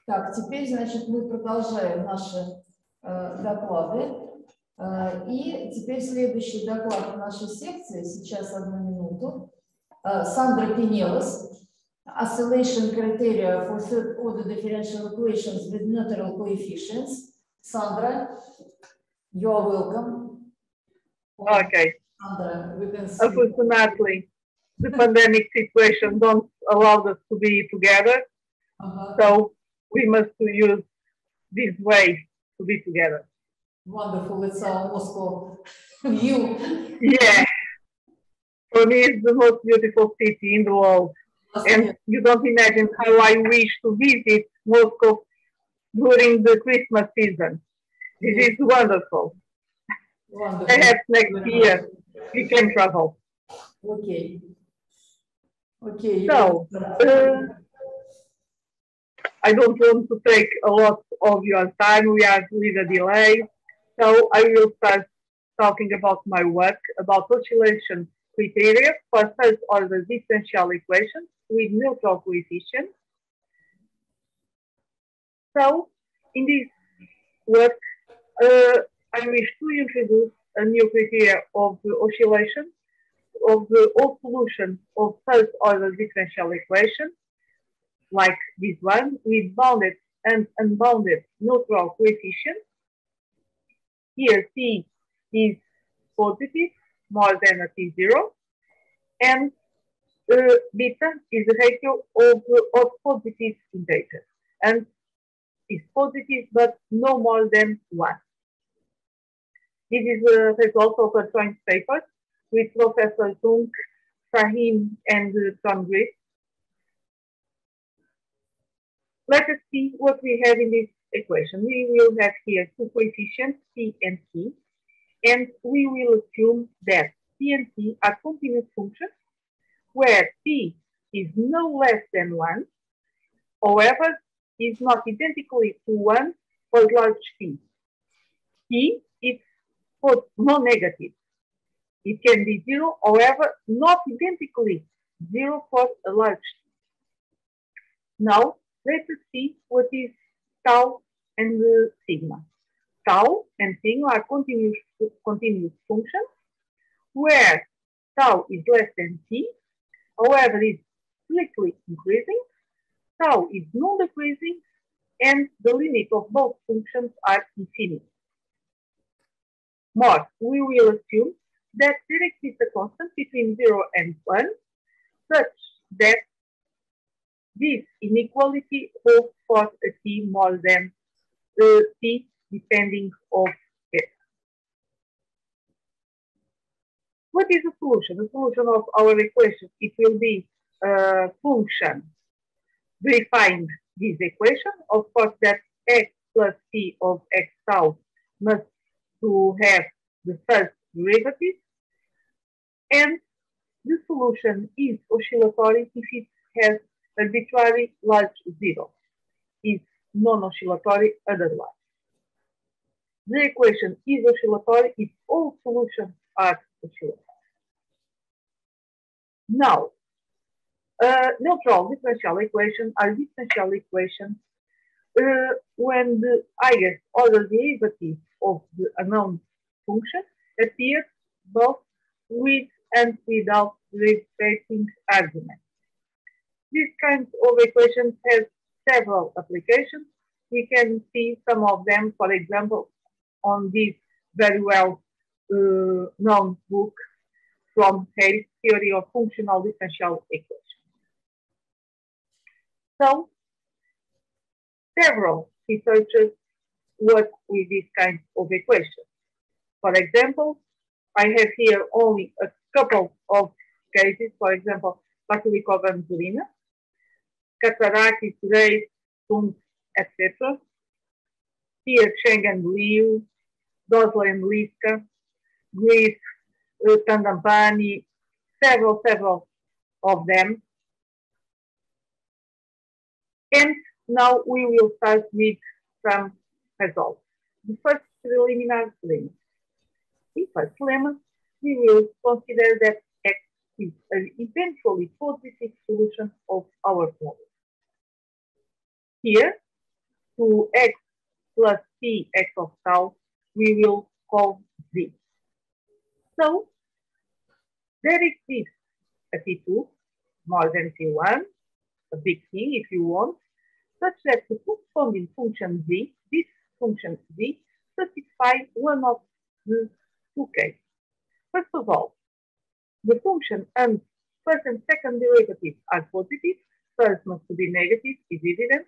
Так, теперь, значит, мы продолжаем наши доклады. И теперь следующий доклад нашей секции, сейчас одну минуту. Сандра Pinelas, Oscillation criteria for third order differential equations with neutral coefficients. Sandra, you are welcome. Okay. Sandra, we can see. Unfortunately, the pandemic situation don't allow us to be together. So we must use this way to be together. Wonderful, it's our Moscow view. Yeah, for me it's the most beautiful city in the world. And you don't imagine how I wish to visit Moscow during the Christmas season. This is wonderful. Wonderful. Perhaps next year we can travel. Okay. Okay. So, I don't want to take a lot of your time. We are with a delay. So I will start talking about my work about oscillation criteria for first order differential equations with neutral coefficients. So in this work, I wish to introduce a new criteria of the oscillation of the all solution of first order differential equations, like this one, with bounded and unbounded neutral coefficients. Here, T is positive, more than a T0, and beta is the ratio of positive integers, and is positive, but no more than 1. This is a result of a joint paper with Professor Tunk, Fahim, and Tom Gris. Let us see what we have in this equation. We will have here two coefficients, P and T, and we will assume that P and T are continuous functions where P is no less than 1, however, is not identically to 1 for large P. P is non-negative. It can be 0, however, not identically 0 for a large T. Now, let us see what is tau and sigma. Tau and sigma are continuous functions where tau is less than t, however, is strictly increasing, tau is non-decreasing, and the limit of both functions are infinite. More, we will assume that there exists a constant between 0 and 1, such that this inequality holds for a t more than t depending of it. What is the solution? The solution of our equation, it will be a function verifying this equation. Of course, that x plus t of x tau must to have the first derivative, and the solution is oscillatory if it has arbitrary large zero, is non-oscillatory otherwise. The equation is oscillatory if all solutions are oscillatory. Now, neutral differential equations are differential equations when the highest order derivative of the unknown function appears both with and without derivative arguments. This kind of equations has several applications. We can see some of them, for example, on this very well known book from Hayes, Theory of Functional Differential Equations. So, several researchers work with this kind of equations. For example, I have here only a couple of cases, for example, Vasilikova and Zurina, Katsarakis, Reis, Tunk, etc. Here, Cheng and Liu, Dosler and Liska, Gris, Tandampani, several of them. And now we will start with some results. The first preliminary limit. In first limit, we will consider that x is an eventually positive solution of our problem. Here, to x plus p x of tau, we will call z. So there exists a T2 more than T1, a big T if you want, such that the corresponding function z, this function z, satisfies one of the two cases. First of all, the function and first and second derivatives are positive, first must be negative, is evident.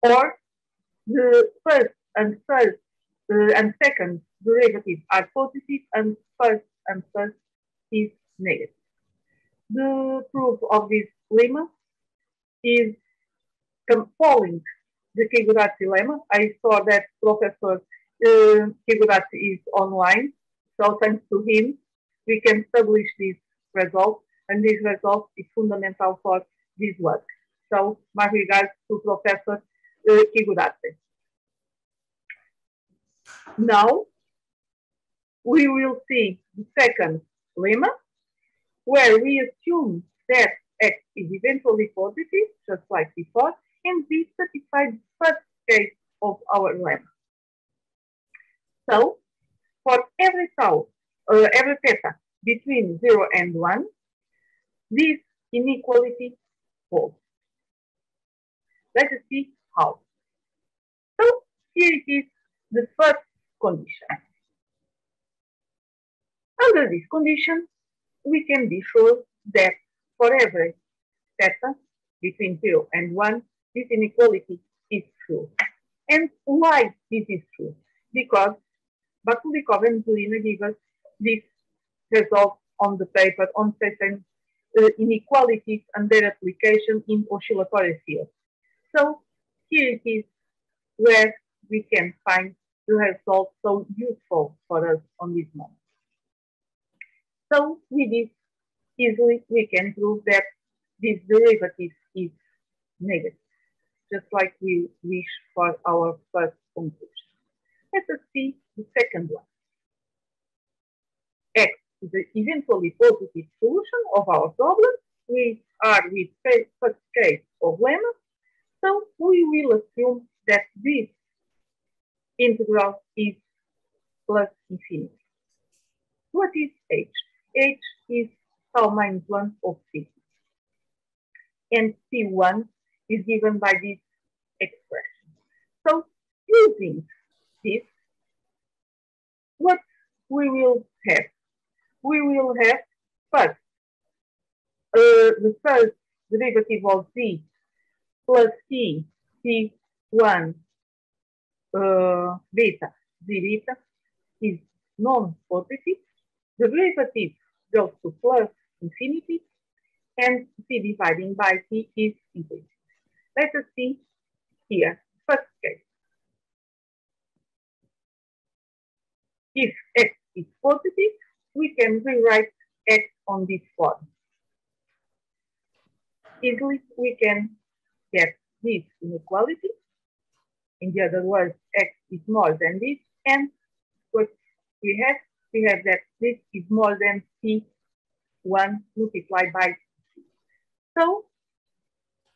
Or the first and second derivatives are positive and first is negative. The proof of this lemma is following the Kigurazzi lemma. I saw that Professor Kigurazzi is online, so thanks to him, we can establish this result, and this result is fundamental for this work. So my regards to Professor Kigurazzi. Now we will see the second lemma, where we assume that x is eventually positive, just like before, and this satisfies the first case of our lemma. So for every tau, every theta between 0 and 1, this inequality holds. Let us see how. So here it is, the first condition. Under this condition, we can be sure that for every theta between 0 and 1, this inequality is true. And why this is true? Because Bakulikov and Zulina give us this result on the paper on certain inequalities and their application in oscillatory fields. So here it is where we can find the result so useful for us on this moment. So with this, easily we can prove that this derivative is negative, just like we wish for our first conclusion. Let us see the second one. X is the eventually positive solution of our problem. We are with first case of lemma, so we will assume that this integral is plus infinity. What is h? H is tau minus 1 of sigma. And P1 is given by this expression. So using this, what we will have? We will have first the first derivative of z plus t, P1 beta, z beta is non-positive. The derivative goes to plus infinity, and c dividing by t is implicit. Let us see here, first case. If x is positive, we can rewrite x on this form. Easily, we can get this inequality. In the other words, x is more than this, and what we have that this is more than P1 multiplied by C. So,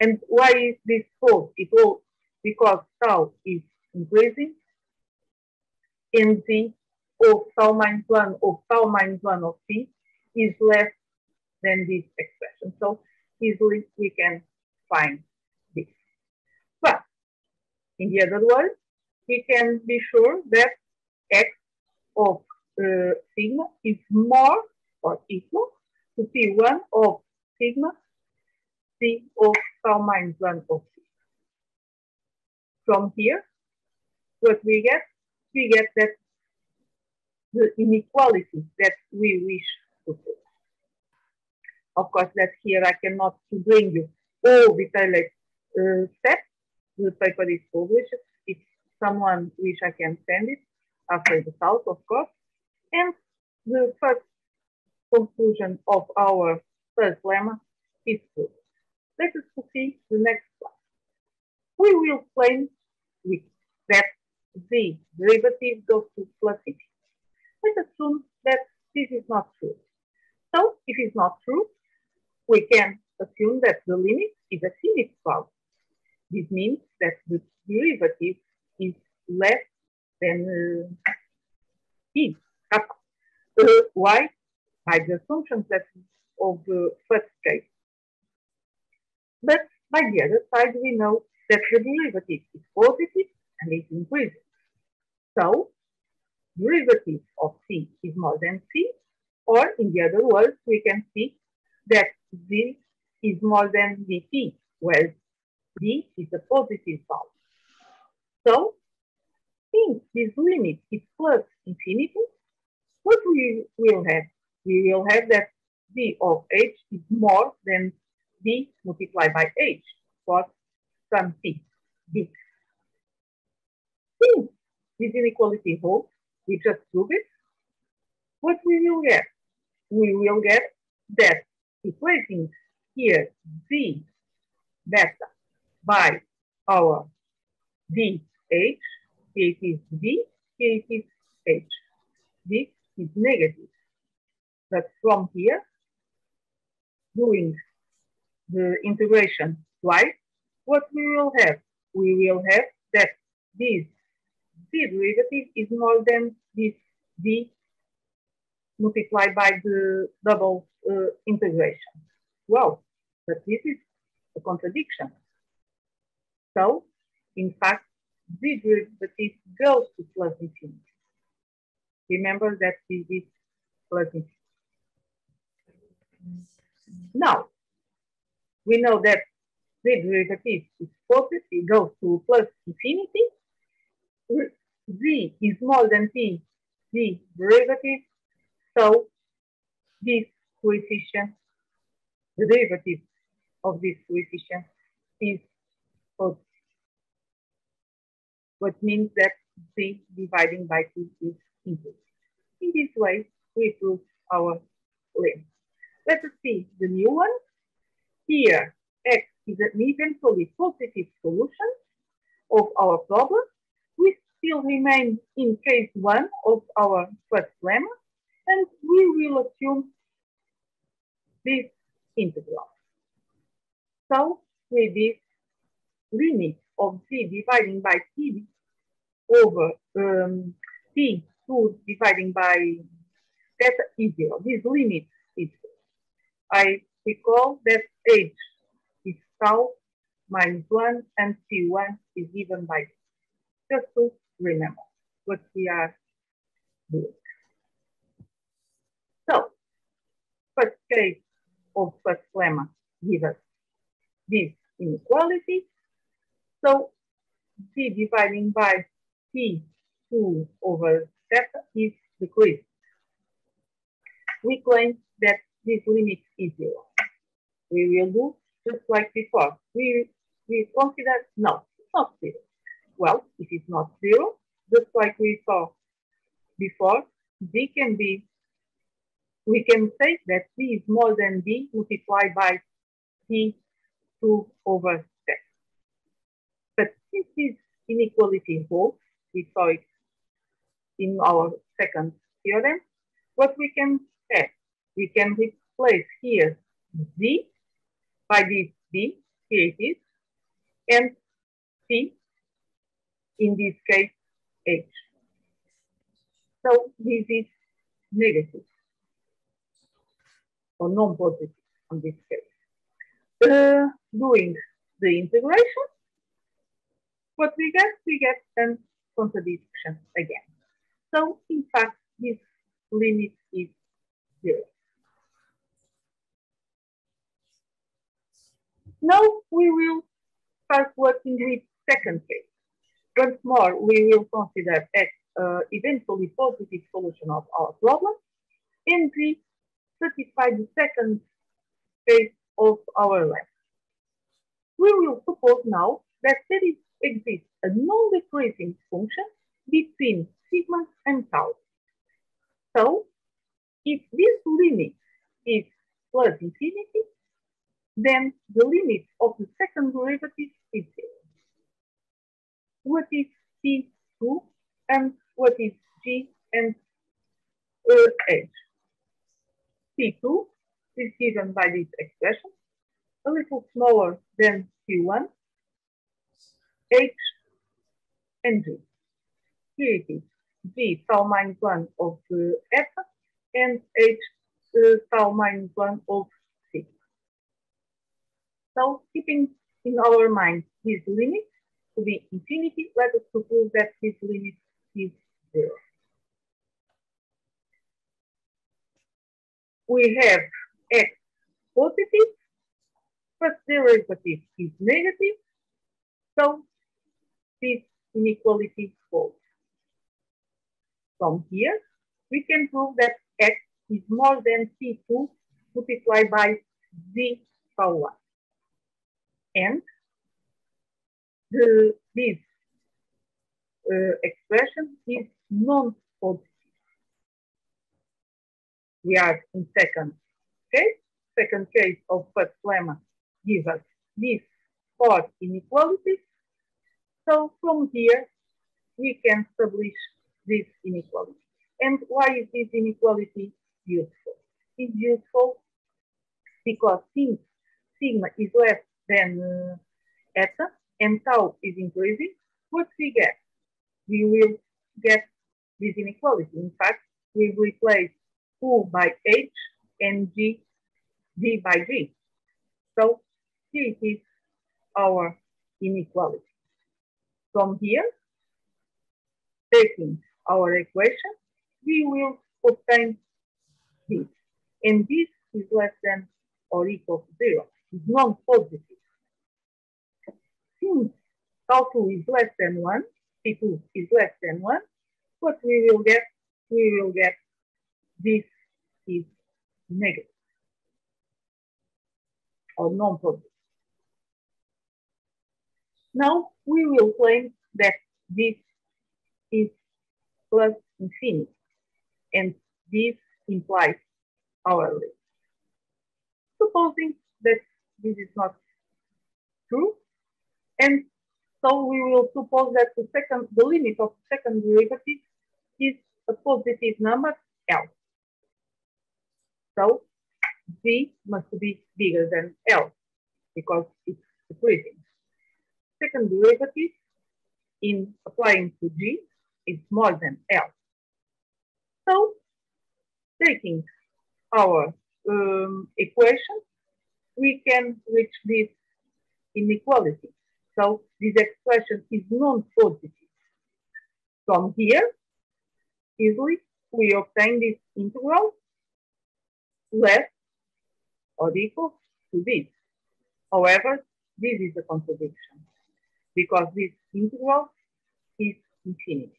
and why is this false? It will because tau is increasing, and z of tau minus 1 of P is less than this expression. So easily we can find this. But in the other words, we can be sure that x of sigma is more or equal to P1 of sigma C of tau minus 1 of C. From here, what we get? We get that the inequality that we wish to prove. Of course, that here I cannot bring you all detailed steps. The paper is published. If someone wish, I can send it after the talk, of course. And the first conclusion of our first lemma is true. Let us see the next one. We will claim that the derivative goes to plus infinity. Let's assume that this is not true. So, if it's not true, we can assume that the limit is a finite value. This means that the derivative is less than t. Why? By the assumptions that of the first case. But by the other side, we know that the derivative is positive and it increases. So, derivative of c is more than c, or in the other words, we can see that z is more than dt, where d is a positive value. So, since this limit is plus infinity, what we will have? We will have that d of h is more than d multiplied by h for some t, d. Since this inequality holds, we just prove it. What we will get? We will get that replacing here d beta by our dh, here it is d, here it is h. This is negative. But from here, doing the integration twice, what we will have? We will have that this d derivative is more than this d multiplied by the double integration. Well, but this is a contradiction. So, in fact, the derivative goes to plus infinity. Remember that this is plus infinity. Now, we know that the derivative is positive, it goes to plus infinity. Z is more than t, the derivative, so this coefficient, the derivative of this coefficient is positive. What means that z dividing by 2 is increased. In this way, we prove our limit. Let us see the new one. Here, x is an eventually positive solution of our problem. We still remain in case 1 of our first lemma, and we will assume this integral. So, with this limit of z dividing by t over t2 dividing by theta is 0. This limit is 0. I recall that h is tau minus 1 and t1 is given by this. Just to remember what we are doing. So, first case of first lemma gives us this inequality. So, z dividing by t2 over theta is decreased. We claim that this limit is 0. We will do just like before. We consider, no, it's not 0. Well, if it's not 0, just like we saw before, d can be, we can say that d is more than d multiplied by t2 over theta. But since this inequality holds, we saw it in our second theorem, what we can have? We can replace here z by this d, here it is, and t, in this case, h. So this is negative or non-positive in this case. Doing the integration, what we get a contradiction again. So in fact, this limit is 0. Now we will start working with second case. Once more, we will consider x eventually positive solution of our problem, and we satisfy the second case of our lemma. We will suppose now that there exists a non-decreasing function between sigma and tau. So, if this limit is plus infinity, then the limit of the second derivative is 0. What is t2 and what is g and h? t2 is given by this expression, a little smaller than t1, H and G. Here it is, G tau minus 1 of F and H tau minus 1 of C. So keeping in our mind this limit to be infinity, let us suppose that this limit is 0. We have x positive, first derivative is negative, so this inequality holds. From here, we can prove that x is more than C2 multiplied by Z tau 1. And this expression is non-positive. We are in second case. Second case of first lemma gives us these 4 inequalities. So from here, we can establish this inequality. And why is this inequality useful? It's useful because since sigma is less than eta and tau is increasing, what we get? We will get this inequality. In fact, we replace U by H and G by G. So this is our inequality. From here, taking our equation, we will obtain this. And this is less than or equal to 0. It's non-positive. Since tau 2 is less than 1, C2 is less than 1, what we will get? We will get this is negative or non-positive. Now we will claim that this is plus infinity, and this implies our limit. Supposing that this is not true, and so we will suppose that the limit of second derivative is a positive number L. So G must be bigger than L because it's decreasing. Second derivative in applying to G is more than L. So taking our equation, we can reach this inequality. So this expression is non-positive. From here, easily we obtain this integral less or equal to this. However, this is a contradiction because this integral is infinity.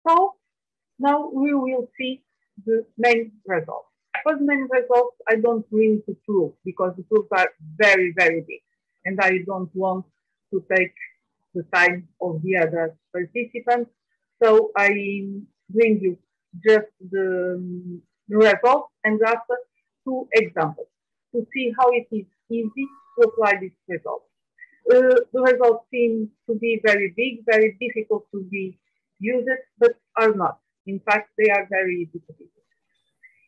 So now we will see the main results. For the main results, I don't bring the proof because the proofs are very, very big. And I don't want to take the time of the other participants. So I bring you just the results and after 2 examples to see how it is easy to apply this result. The results seem to be very big, very difficult to be used, but are not. In fact, they are very easy to use.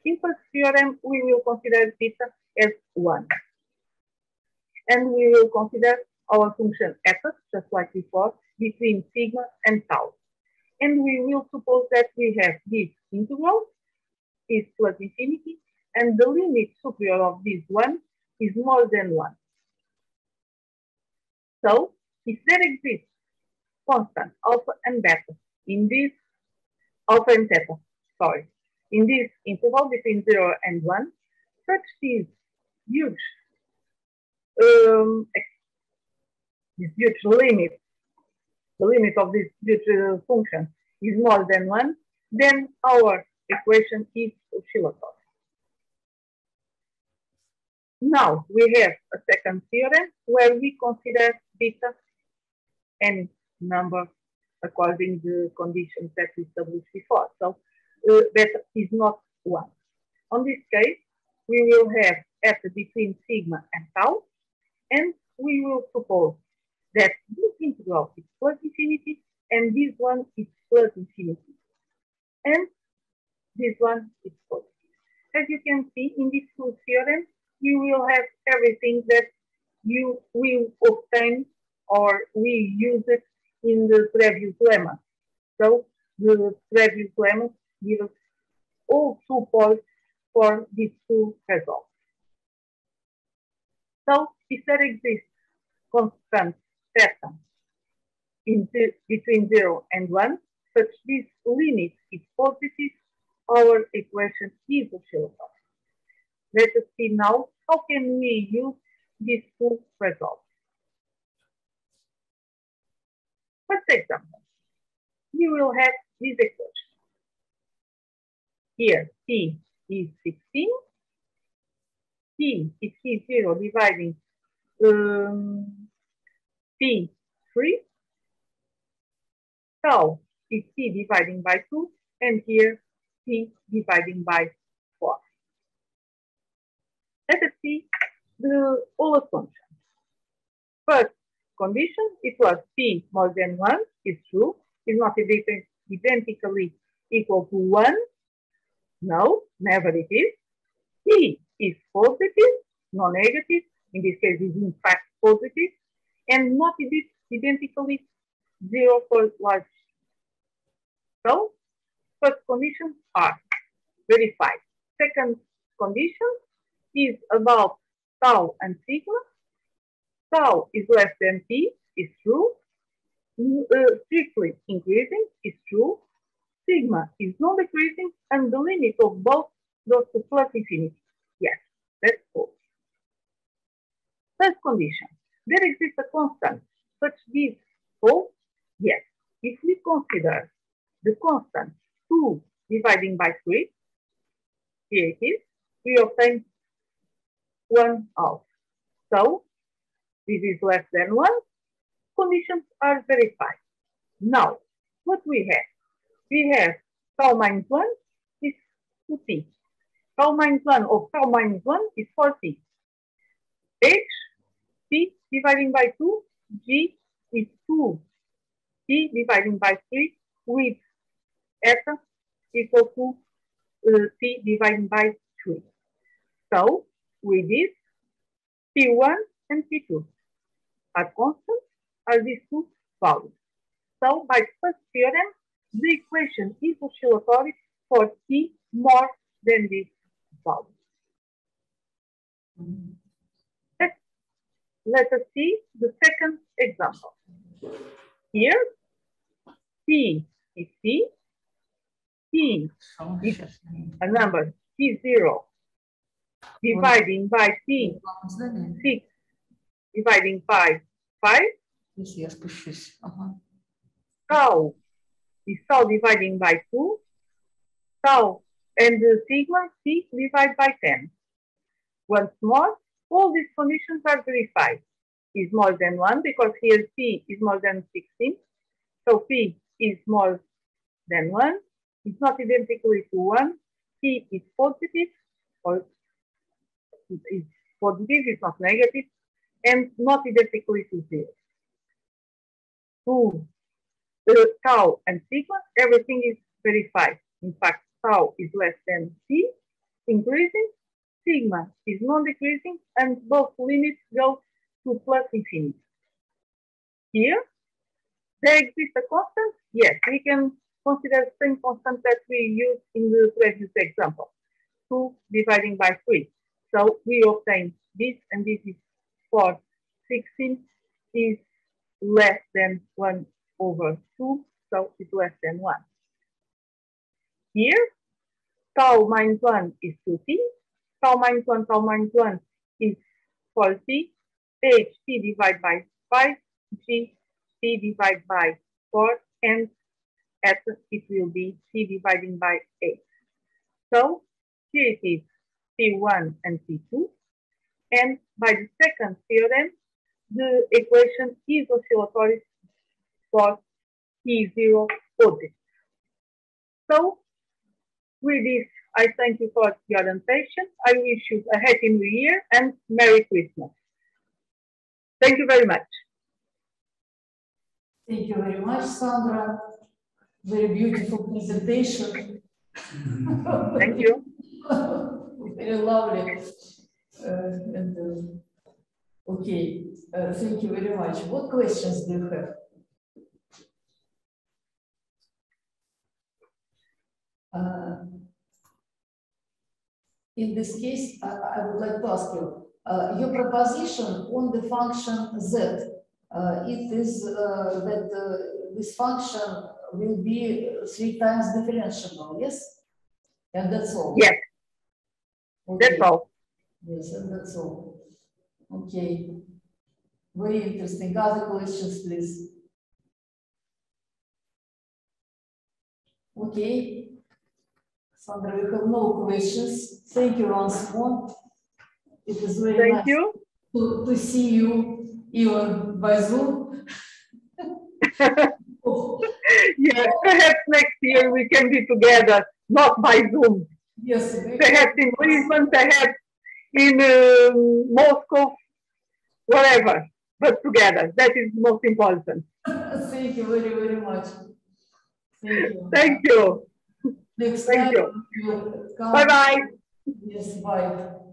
In first theorem, we will consider theta as 1. And we will consider our function f, just like before, between sigma and tau. And we will suppose that we have this integral is plus infinity, and the limit superior of this one is more than 1. So, if there exists constant alpha and beta in this alpha and theta, sorry, in this interval between 0 and 1, such this huge limit, the limit of this huge function is more than 1, then our equation is oscillatory. Now we have a second theorem where we consider beta any number according to the conditions that we established before. So beta is not 1. On this case, we will have f between sigma and tau, and we will suppose that this integral is plus infinity and this one is plus infinity. And this one is positive. As you can see in these 2 theorems, we will have everything that you will obtain or we use it in the previous lemma. So the previous lemma gives us all 2 points for these 2 results. So if there exists constant theta between 0 and 1, such this limit is positive, our equation is oscillatory. Let us see now how can we use these 2 results. First example, we will have this equation. Here, T is 16. T is T0 dividing T3. Tau is T dividing by 2. And here, T dividing by 4. Let us see all assumptions. First condition, it was P more than 1 is true, is not identically equal to 1. No, never it is. P is positive, no negative, in this case is in fact positive, and not identically 0 for large. So, first conditions are verified. Second condition is about tau and sigma. Tau is less than P, is true. Strictly increasing is true. Sigma is non-decreasing, and the limit of both goes to plus infinity. Yes, that's false. Third condition, there exists a constant such this false. Yes, if we consider the constant 2 dividing by 3, here it is, we obtain 1/2. So, this is less than 1. Conditions are verified. Now, what we have? We have tau minus 1 is 2t. Tau minus 1 of tau minus 1 is 4t. H, t dividing by 2, g is 2. T dividing by 3 with eta equal to t dividing by 3. So, with this, P1 and P2 are constant, are these 2 values. So, by first theorem, the equation is oscillatory for T more than this value. Let us see the second example. Here, T is T. T is a number T0 dividing by T6 dividing by 5. Tau is tau dividing by 2. Tau and the sigma T divided by 10. Once more, all these conditions are verified. Is more than 1 because here P is more than 16. So P is more than 1. It's not identically to 1. P is positive, or it's positive, it's not negative, and not identically to 0. To tau and sigma, everything is verified. In fact, tau is less than T, increasing, sigma is non-decreasing, and both limits go to plus infinity. Here, there exists a constant. Yes, we can consider the same constant that we used in the previous example, 2 dividing by 3. So we obtain this, and this is for 16 is less than 1/2, so it's less than 1. Here, tau minus 1 is 2t. Tau minus 1 is 4t. H, t divided by 5. G, t divided by 4. And at it will be t dividing by 8. So, here it is P1 and P2. And by the second theorem, the equation is oscillatory for T0 positive. So, with this, I thank you for your attention. I wish you a Happy New Year and Merry Christmas. Thank you very much. Thank you very much, Sandra. Very beautiful presentation. Thank you. Very lovely. Okay, thank you very much. What questions do you have? In this case, I would like to ask you, your proposition on the function z, it is that this function will be 3 times differentiable, yes? And that's all? Yes, okay. That's all. Yes, and that's all. Okay, very interesting. Other questions, please? Okay. Sandra, we have no questions. Thank you once more. It is very nice to see you even by Zoom. Yes, perhaps next year we can be together, not by Zoom. Yes. Perhaps in Lisbon, perhaps in Moscow, wherever, but together. That is most important. Thank you very, very much. Thank you. Thank you. Next Thank time you. Bye-bye. Yes, bye.